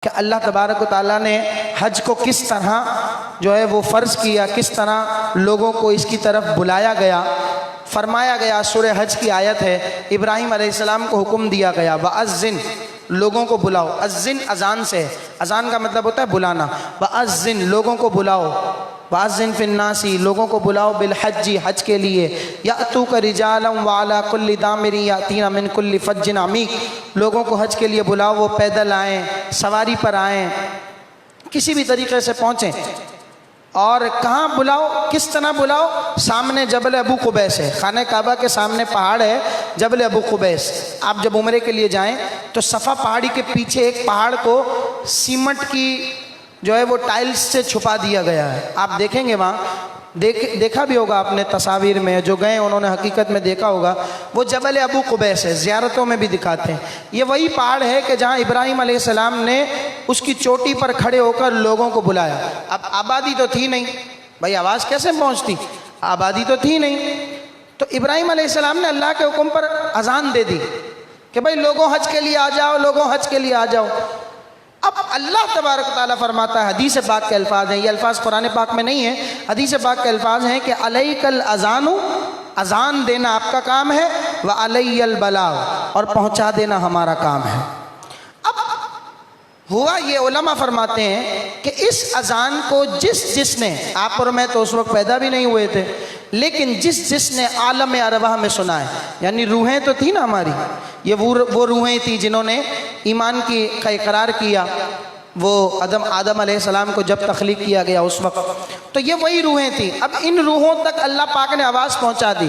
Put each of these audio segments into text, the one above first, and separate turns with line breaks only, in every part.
کہ اللہ تبارک و تعالیٰ نے حج کو کس طرح جو ہے وہ فرض کیا، کس طرح لوگوں کو اس کی طرف بلایا گیا، فرمایا گیا۔ سورہ حج کی آیت ہے، ابراہیم علیہ السلام کو حکم دیا گیا وَأَذِّن، لوگوں کو بلاؤ۔ اذن اذان سے، اذان کا مطلب ہوتا ہے بلانا۔ وَأَذِّن، لوگوں کو بلاؤ۔ وَأَذِّن فِي النَّاسِ، لوگوں کو بلاؤ بالحج، حج کے لیے۔ یأتوک رجالا وعلی کل ضامر یأتین من کل فج عمیق، لوگوں کو حج کے لیے بلاؤ، وہ پیدل آئیں، سواری پر آئیں، کسی بھی طریقے سے پہنچیں۔ اور کہاں بلاؤ، کس طرح بلاؤ؟ سامنے جبل ابو قبیس ہے، خانہ کعبہ کے سامنے پہاڑ ہے جبل ابو قبیس۔ آپ جب عمرے کے لیے جائیں تو صفا پہاڑی کے پیچھے ایک پہاڑ کو سیمنٹ کی جو ہے وہ ٹائلز سے چھپا دیا گیا ہے، آپ دیکھیں گے وہاں، دیکھا بھی ہوگا آپ نے تصاویر میں، جو گئے انہوں نے حقیقت میں دیکھا ہوگا۔ وہ جبل ابو قبیس ہے، زیارتوں میں بھی دکھاتے ہیں۔ یہ وہی پہاڑ ہے کہ جہاں ابراہیم علیہ السلام نے اس کی چوٹی پر کھڑے ہو کر لوگوں کو بلایا۔ اب آبادی تو تھی نہیں، بھائی آواز کیسے پہنچتی؟ آبادی تو تھی نہیں، تو ابراہیم علیہ السلام نے اللہ کے حکم پر اذان دے دی کہ بھائی لوگوں حج کے لیے آ جاؤ، لوگوں حج کے لیے آ جاؤ۔ اب اللہ تبارک و تعالیٰ فرماتا ہے، حدیث پاک کے الفاظ ہیں، یہ الفاظ قرآن پاک میں نہیں ہیں، حدیث پاک کے الفاظ ہیں کہ علیک الاذان، اذان دینا آپ کا کام ہے، وعلی البلاغ، اور پہنچا دینا ہمارا کام ہے۔ اب ہوا یہ، علماء فرماتے ہیں کہ اس اذان کو جس نے، آپ اور میں تو اس وقت پیدا بھی نہیں ہوئے تھے، لیکن جس نے عالم ارواح میں سنا ہے، یعنی روحیں تو تھی نا ہماری، یہ وہ روحیں تھی جنہوں نے ایمان کا اقرار کیا، وہ آدم علیہ السلام کو جب تخلیق کیا گیا اس وقت، تو یہ وہی روحیں تھیں۔ اب ان روحوں تک اللہ پاک نے آواز پہنچا دی۔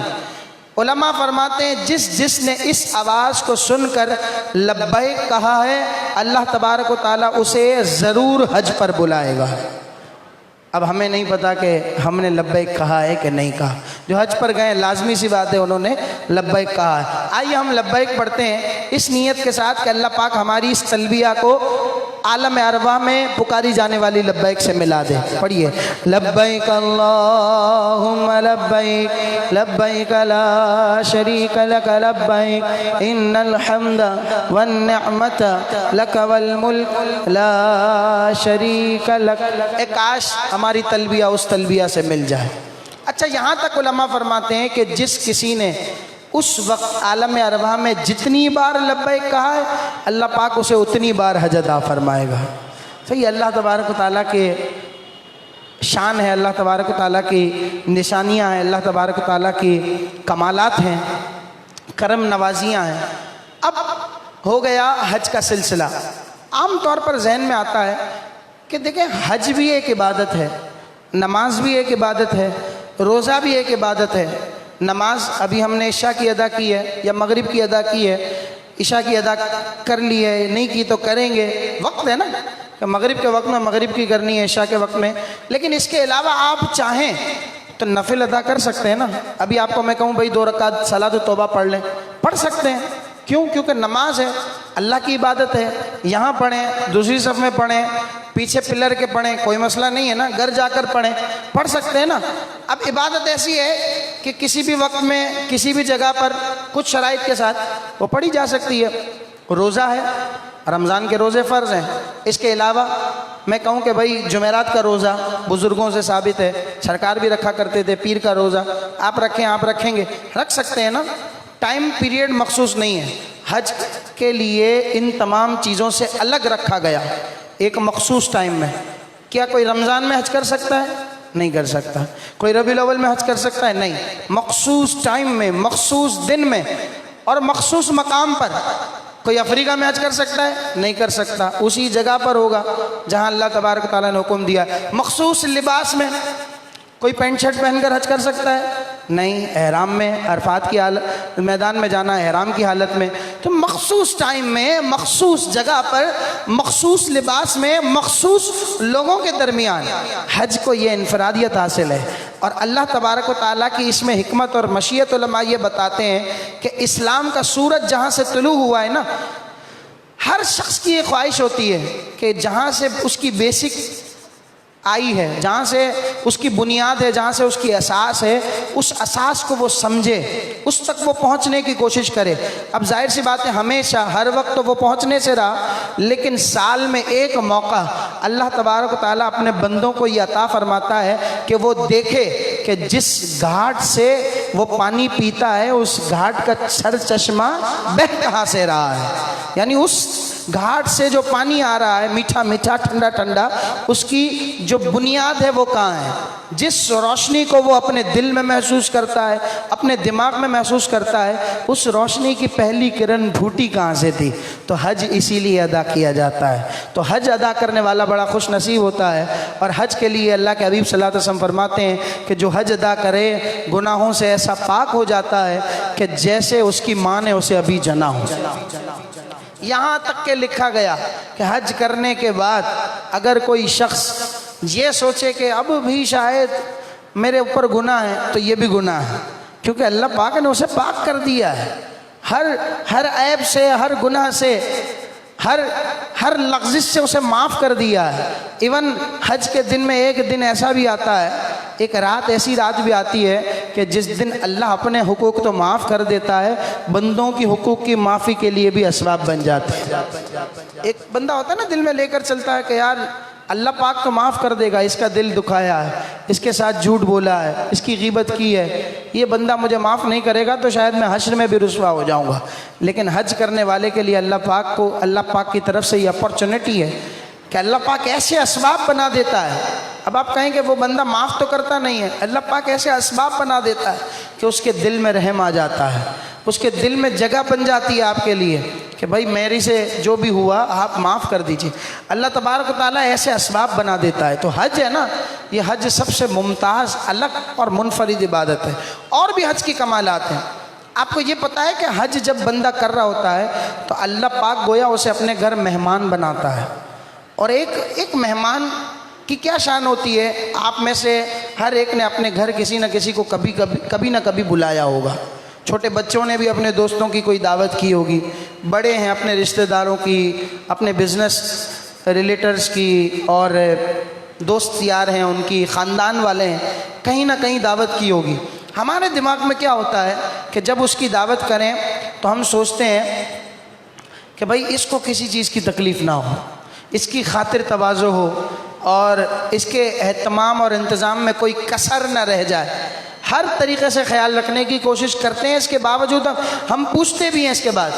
علماء فرماتے ہیں جس نے اس آواز کو سن کر لبیک کہا ہے، اللہ تبارک و تعالیٰ اسے ضرور حج پر بلائے گا۔ اب ہمیں نہیں پتا کہ ہم نے لبیک کہا ہے کہ نہیں کہا، جو حج پر گئے لازمی سی بات ہے انہوں نے لبیک کہا ہے۔ آئیے ہم لبیک پڑھتے ہیں اس نیت کے ساتھ کہ اللہ پاک ہماری اس تلبیہ کو عالم ارواح میں پکاری جانے والی لبیک سے ملا دے۔ پڑھیے، لبیک اللہم لبیک، لبیک لا شریک لک لبیک، ان الحمد والنعمت لک والملک لا شریک لک۔ اے کاش ہماری تلبیہ اس تلبیہ سے مل جائے۔ اچھا، یہاں تک علماء فرماتے ہیں کہ جس کسی نے اس وقت عالم ارواح میں جتنی بار لبیک کہا ہے، اللہ پاک اسے اتنی بار حج عطا فرمائے گا۔ صحیح، اللہ تبارک و تعالیٰ کے شان ہے، اللہ تبارک و تعالیٰ کی نشانیاں ہیں، اللہ تبارک و تعالیٰ کی کمالات ہیں، کرم نوازیاں ہیں۔ اب ہو گیا حج کا سلسلہ۔ عام طور پر ذہن میں آتا ہے کہ دیکھیں حج بھی ایک عبادت ہے، نماز بھی ایک عبادت ہے، روزہ بھی ایک عبادت ہے۔ نماز ابھی ہم نے عشاء کی ادا کی ہے یا مغرب کی ادا کی ہے، عشاء کی ادا کر لی ہے، نہیں کی تو کریں گے، وقت ہے نا کہ مغرب کے وقت میں مغرب کی کرنی ہے، عشاء کے وقت میں۔ لیکن اس کے علاوہ آپ چاہیں تو نفل ادا کر سکتے ہیں نا۔ ابھی آپ کو میں کہوں بھائی 2 رکعت صلاۃ توبہ پڑھ لیں، پڑھ سکتے ہیں۔ کیوں؟ کیونکہ نماز ہے، اللہ کی عبادت ہے، یہاں پڑھیں، دوسری صف میں پڑھیں، پیچھے پلر کے پڑھیں، کوئی مسئلہ نہیں ہے نا، گھر جا کر پڑھیں، پڑھ سکتے ہیں نا۔ اب عبادت ایسی ہے کہ کسی بھی وقت میں کسی بھی جگہ پر کچھ شرائط کے ساتھ وہ پڑھی جا سکتی ہے۔ روزہ ہے، رمضان کے روزے فرض ہیں۔ اس کے علاوہ میں کہوں کہ بھائی جمعرات کا روزہ بزرگوں سے ثابت ہے، سرکار بھی رکھا کرتے تھے، پیر کا روزہ آپ رکھیں، آپ رکھیں گے، رکھ سکتے ہیں نا۔ ٹائم پیریڈ مخصوص نہیں ہے، حج کے لیے ان تمام چیزوں سے الگ رکھا گیا ایک مخصوص ٹائم میں۔ کیا کوئی رمضان میں حج کر سکتا ہے؟ نہیں کر سکتا۔ کوئی ربیع الاول میں حج کر سکتا ہے؟ نہیں۔ مخصوص ٹائم میں، مخصوص دن میں اور مخصوص مقام پر۔ کوئی افریقہ میں حج کر سکتا ہے؟ نہیں کر سکتا، اسی جگہ پر ہوگا جہاں اللہ تبارک و تعالیٰ نے حکم دیا۔ مخصوص لباس میں کوئی پینٹ شرٹ پہن کر حج کر سکتا ہے؟ نہیں۔ احرام میں، عرفات کی میدان میں جانا احرام کی حالت میں۔ تو مخصوص ٹائم میں، مخصوص جگہ پر، مخصوص لباس میں، مخصوص لوگوں کے درمیان حج کو یہ انفرادیت حاصل ہے۔ اور اللہ تبارک و تعالیٰ کی اس میں حکمت اور مشیت، علماء یہ بتاتے ہیں کہ اسلام کا سورج جہاں سے طلوع ہوا ہے نا، ہر شخص کی یہ خواہش ہوتی ہے کہ جہاں سے اس کی بیسک آئی ہے، جہاں سے اس کی بنیاد ہے، جہاں سے اس کی اساس ہے، اس اساس کو وہ سمجھے، اس تک وہ پہنچنے کی کوشش کرے۔ اب ظاہر سی بات ہے ہمیشہ ہر وقت تو وہ پہنچنے سے رہا، لیکن سال میں ایک موقع اللہ تبارک و تعالیٰ اپنے بندوں کو یہ عطا فرماتا ہے کہ وہ دیکھے کہ جس گھاٹ سے وہ پانی پیتا ہے اس گھاٹ کا سر چشمہ بہہ کہاں سے رہا ہے، یعنی اس گھاٹ سے جو پانی آ رہا ہے میٹھا میٹھا ٹھنڈا ٹھنڈا، اس کی جو بنیاد ہے وہ کہاں ہے۔ جس روشنی کو وہ اپنے دل میں محسوس کرتا ہے، اپنے دماغ میں محسوس کرتا ہے، اس روشنی کی پہلی کرن پھوٹی کہاں سے تھی؟ تو حج اسی لیے ادا کیا جاتا ہے۔ تو حج ادا کرنے والا بڑا خوش نصیب ہوتا ہے، اور حج کے لیے اللہ کے حبیب صلی اللہ علیہ وسلم فرماتے ہیں کہ جو حج ادا کرے گناہوں سے ایسا پاک ہو جاتا ہے کہ جیسے اس کی ماں نے اسے ابھی جنا ہو۔ یہاں تک کہ لکھا گیا کہ حج کرنے کے بعد اگر کوئی شخص یہ سوچے کہ اب بھی شاید میرے اوپر گناہ ہے، تو یہ بھی گناہ ہے، کیونکہ اللہ پاک نے اسے پاک کر دیا ہے ہر عیب سے، ہر گناہ سے، ہر لغزش سے اسے معاف کر دیا ہے۔ ایون حج کے دن میں ایک دن ایسا بھی آتا ہے، ایک رات ایسی رات بھی آتی ہے کہ جس دن اللہ اپنے حقوق تو معاف کر دیتا ہے، بندوں کی حقوق کی معافی کے لیے بھی اسباب بن جاتے ہیں۔ ایک بندہ ہوتا ہے نا دل میں لے کر چلتا ہے کہ یار اللہ پاک تو معاف کر دے گا، اس کا دل دکھایا ہے، اس کے ساتھ جھوٹ بولا ہے، اس کی غیبت کی ہے، یہ بندہ مجھے معاف نہیں کرے گا تو شاید میں حشر میں بھی رسوا ہو جاؤں گا۔ لیکن حج کرنے والے کے لیے اللہ پاک کی طرف سے یہ اپرچونٹی ہے کہ اللہ پاک ایسے اسباب بنا دیتا ہے۔ اب آپ کہیں کہ وہ بندہ معاف تو کرتا نہیں ہے، اللہ پاک ایسے اسباب بنا دیتا ہے کہ اس کے دل میں رحم آ جاتا ہے، اس کے دل میں جگہ بن جاتی ہے آپ کے لیے کہ بھائی میری سے جو بھی ہوا آپ معاف کر دیجئے۔ اللہ تبارک و تعالیٰ ایسے اسباب بنا دیتا ہے۔ تو حج ہے نا، یہ حج سب سے ممتاز الگ اور منفرد عبادت ہے۔ اور بھی حج کی کمالات ہیں۔ آپ کو یہ پتہ ہے کہ حج جب بندہ کر رہا ہوتا ہے تو اللہ پاک گویا اسے اپنے گھر مہمان بناتا ہے، اور ایک مہمان کی کیا شان ہوتی ہے؟ آپ میں سے ہر ایک نے اپنے گھر کسی نہ کسی کو کبھی نہ کبھی بلایا ہوگا۔ چھوٹے بچوں نے بھی اپنے دوستوں کی کوئی دعوت کی ہوگی، بڑے ہیں اپنے رشتہ داروں کی، اپنے بزنس ریلیٹرز کی، اور دوست یار ہیں ان کی، خاندان والے ہیں، کہیں نہ کہیں دعوت کی ہوگی۔ ہمارے دماغ میں کیا ہوتا ہے کہ جب اس کی دعوت کریں تو ہم سوچتے ہیں کہ بھائی اس کو کسی چیز کی تکلیف نہ ہو، اس کی خاطر تواضع ہو، اور اس کے اہتمام اور انتظام میں کوئی کسر نہ رہ جائے۔ ہر طریقے سے خیال رکھنے کی کوشش کرتے ہیں، اس کے باوجود ہم پوچھتے بھی ہیں اس کے بعد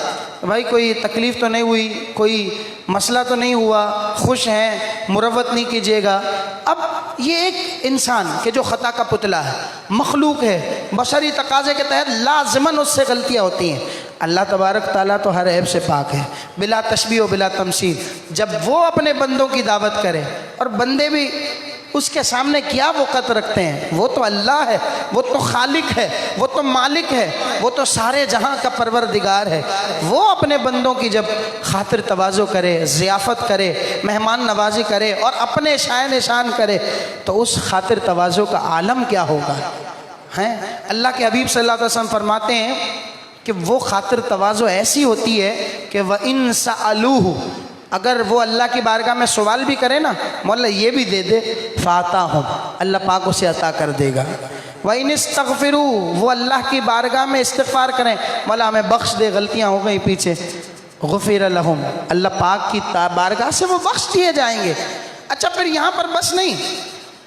بھائی کوئی تکلیف تو نہیں ہوئی، کوئی مسئلہ تو نہیں ہوا، خوش ہیں، مروت نہیں کیجیے گا۔ اب یہ ایک انسان کہ جو خطا کا پتلا ہے، مخلوق ہے، بشری تقاضے کے تحت لازماً اس سے غلطیاں ہوتی ہیں۔ اللہ تبارک تعالیٰ تو ہر عیب سے پاک ہے، بلا تشبیہ و بلا تمثیل۔ جب وہ اپنے بندوں کی دعوت کرے اور بندے بھی اس کے سامنے کیا وقت رکھتے ہیں، وہ تو اللہ ہے، وہ تو خالق ہے، وہ تو مالک ہے، وہ تو سارے جہاں کا پروردگار ہے۔ وہ اپنے بندوں کی جب خاطر تواضع کرے، ضیافت کرے، مہمان نوازی کرے اور اپنے شائن شان کرے، تو اس خاطر تواضع کا عالم کیا ہوگا؟ ہیں اللہ کے حبیب صلی اللہ علیہ وسلم فرماتے ہیں کہ وہ خاطر تواضع ایسی ہوتی ہے کہ وَإِن سَأَلُوهُ، اگر وہ اللہ کی بارگاہ میں سوال بھی کرے نا، مولا یہ بھی دے دے، فَآتَاهُمْ، اللہ پاک اسے عطا کر دے گا۔ وَإِنِ اسْتَغْفِرُوا، وہ اللہ کی بارگاہ میں استغفار کریں، مولا ہمیں بخش دے، غلطیاں ہو گئی پیچھے، غُفِرَ لَهُمْ، اللہ پاک کی بارگاہ سے وہ بخش دیے جائیں گے۔ اچھا پھر یہاں پر بس نہیں،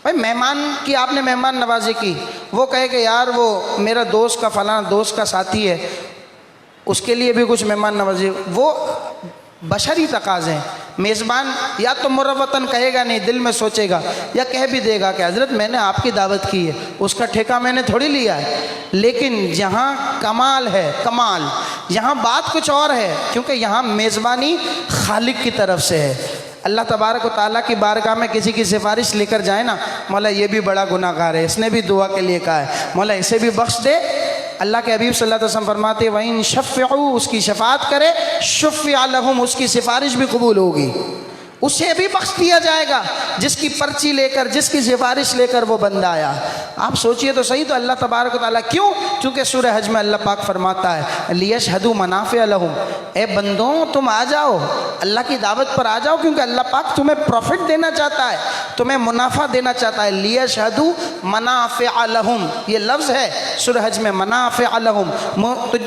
بھائی مہمان کی آپ نے مہمان نوازی کی، وہ کہے کہ یار وہ میرا دوست کا فلاں دوست کا ساتھی ہے، اس کے لیے بھی کچھ مہمان نوازی، وہ بشری تقاضے ہیں۔ میزبان یا تو مروتاً کہے گا نہیں، دل میں سوچے گا، یا کہہ بھی دے گا کہ حضرت میں نے آپ کی دعوت کی ہے، اس کا ٹھیکہ میں نے تھوڑی لیا ہے۔ لیکن جہاں کمال ہے، کمال یہاں بات کچھ اور ہے، کیونکہ یہاں میزبانی خالق کی طرف سے ہے۔ اللہ تبارک و تعالیٰ کی بارگاہ میں کسی کی سفارش لے کر جائے نا، مولا یہ بھی بڑا گناہ گار ہے، اس نے بھی دعا کے لیے کہا ہے، مولا اسے بھی بخش دے۔ اللہ کے حبیب صلی اللہ علیہ وسلم فرماتے ہیں وَإِن شَفِّعُوا، اس کی شفاعت کرے، شُفِّعَ لَهُمْ، اس کی سفارش بھی قبول ہوگی، اسے بھی بخش دیا جائے گا جس کی پرچی لے کر، جس کی سفارش لے کر وہ بندہ آیا۔ آپ سوچئے تو صحیح، تو اللہ تبارک و تعالیٰ کیوں؟ چونکہ سورہ حج میں اللہ پاک فرماتا ہے لِيَشْهَدُوا مَنَافِعَ لَهُمْ، اے بندوں تم آ جاؤ، اللہ کی دعوت پر آ جاؤ، کیونکہ اللہ پاک تمہیں پروفٹ دینا چاہتا ہے، تمہیں منافع دینا چاہتا ہے. لیشہدوا منافع لہم، یہ لفظ ہے سورہ حج میں، منافع لہم،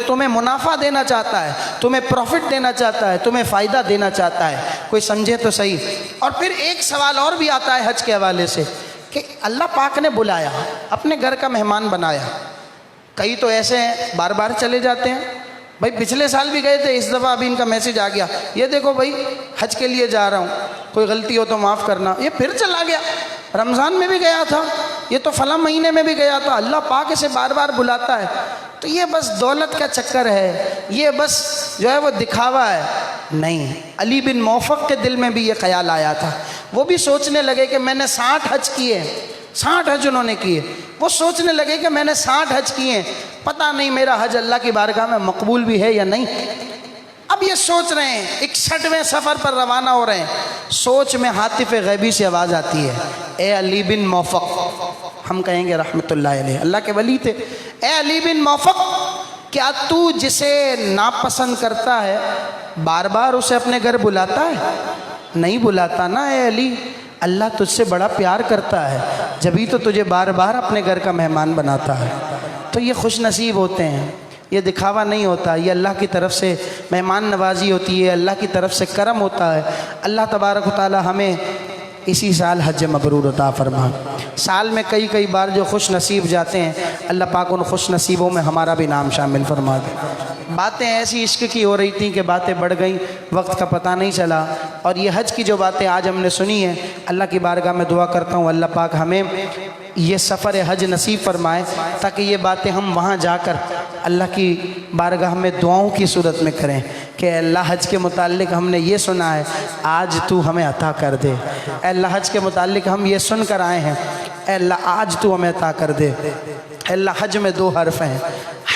تمہیں منافع دینا چاہتا ہے، تمہیں پروفٹ دینا چاہتا ہے، تمہیں فائدہ دینا چاہتا ہے. کوئی سمجھے تو صحیح. اور پھر ایک سوال اور بھی آتا ہے حج کے حوالے سے کہ اللہ پاک نے بلایا، اپنے گھر کا مہمان بنایا. کئی تو ایسے ہیں بار بار چلے جاتے ہیں. بھائی پچھلے سال بھی گئے تھے، اس دفعہ ابھی ان کا میسج آ گیا، یہ دیکھو بھائی حج کے لیے جا رہا ہوں، کوئی غلطی ہو تو معاف کرنا. یہ پھر چلا گیا. رمضان میں بھی گیا تھا، یہ تو فلاں مہینے میں بھی گیا تھا. اللہ پاک اسے بار بار بلاتا ہے. تو یہ بس دولت کا چکر ہے، یہ بس جو ہے وہ دکھاوا ہے. نہیں، علی بن موفق کے دل میں بھی یہ خیال آیا تھا. وہ بھی سوچنے لگے کہ میں نے 60 حج کیے، 60 حج انہوں نے کیے. وہ سوچنے لگے کہ میں نے 60 حج کیے، پتہ نہیں میرا حج اللہ کی بارگاہ میں مقبول بھی ہے یا نہیں. اب یہ سوچ رہے ہیں، 61ویں سفر پر روانہ ہو رہے ہیں. سوچ میں ہاتف غیبی سے آواز آتی ہے، اے علی بن موفق، ہم کہیں گے رحمت اللہ علیہ، اللہ کے ولی تھے. اے علی بن موفق، کیا تو جسے ناپسند کرتا ہے بار بار اسے اپنے گھر بلاتا ہے؟ نہیں بلاتا نا اے علی. اللہ تجھ سے بڑا پیار کرتا ہے، جبھی تو تجھے بار بار اپنے گھر کا مہمان بناتا ہے. تو یہ خوش نصیب ہوتے ہیں، یہ دکھاوا نہیں ہوتا، یہ اللہ کی طرف سے مہمان نوازی ہوتی ہے، اللہ کی طرف سے کرم ہوتا ہے. اللہ تبارک و تعالی ہمیں اسی سال حج مبرور عطا فرما. سال میں کئی بار جو خوش نصیب جاتے ہیں، اللہ پاک ان خوش نصیبوں میں ہمارا بھی نام شامل فرما دے. باتیں ایسی عشق کی ہو رہی تھیں کہ باتیں بڑھ گئیں، وقت کا پتہ نہیں چلا. اور یہ حج کی جو باتیں آج ہم نے سنی ہیں، اللہ کی بارگاہ میں دعا کرتا ہوں اللہ پاک ہمیں یہ سفر حج نصیب فرمائے، تاکہ یہ باتیں ہم وہاں جا کر اللہ کی بارگاہ میں دعاؤں کی صورت میں کریں کہ اے اللہ حج کے متعلق ہم نے یہ سنا ہے، آج تو ہمیں عطا کر دے. اے اللہ حج کے متعلق ہم یہ سن کر آئے ہیں، اے اللہ آج تو ہمیں عطا کر دے. اے اللہ حج میں 2 حرف ہیں،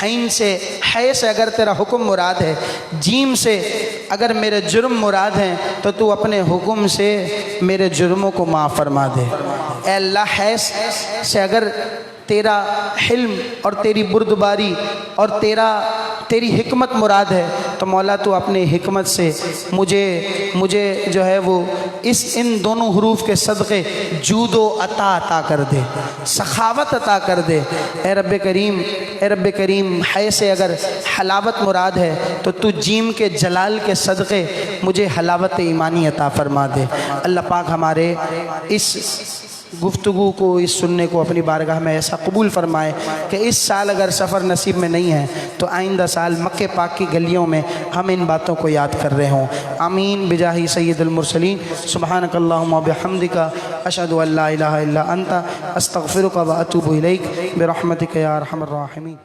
حین سے، حے سے اگر تیرا حکم مراد ہے، جیم سے اگر میرے جرم مراد ہیں، تو اپنے حکم سے میرے جرموں کو معاف فرما دے. اے اللہ حے سے اگر تیرا حلم اور تیری بردباری اور تیری حکمت مراد ہے، تو مولا تو اپنے حکمت سے مجھے جو ہے وہ ان دونوں حروف کے صدقے جود و عطا کر دے، سخاوت عطا کر دے. اے رب کریم حے سے اگر حلاوت مراد ہے، تو جیم کے جلال کے صدقے مجھے حلاوت ایمانی عطا فرما دے. اللہ پاک ہمارے اس گفتگو کو، اس سننے کو اپنی بارگاہ میں ایسا قبول فرمائے کہ اس سال اگر سفر نصیب میں نہیں ہے تو آئندہ سال مکہ پاک کی گلیوں میں ہم ان باتوں کو یاد کر رہے ہوں. آمین بجاہ سید المرسلین. سبحانک اللہم و بحمدک، اشہد ان لا الہ الا انت، استغفرک و اتوب الیک، برحمتک یا ارحم الراحمین.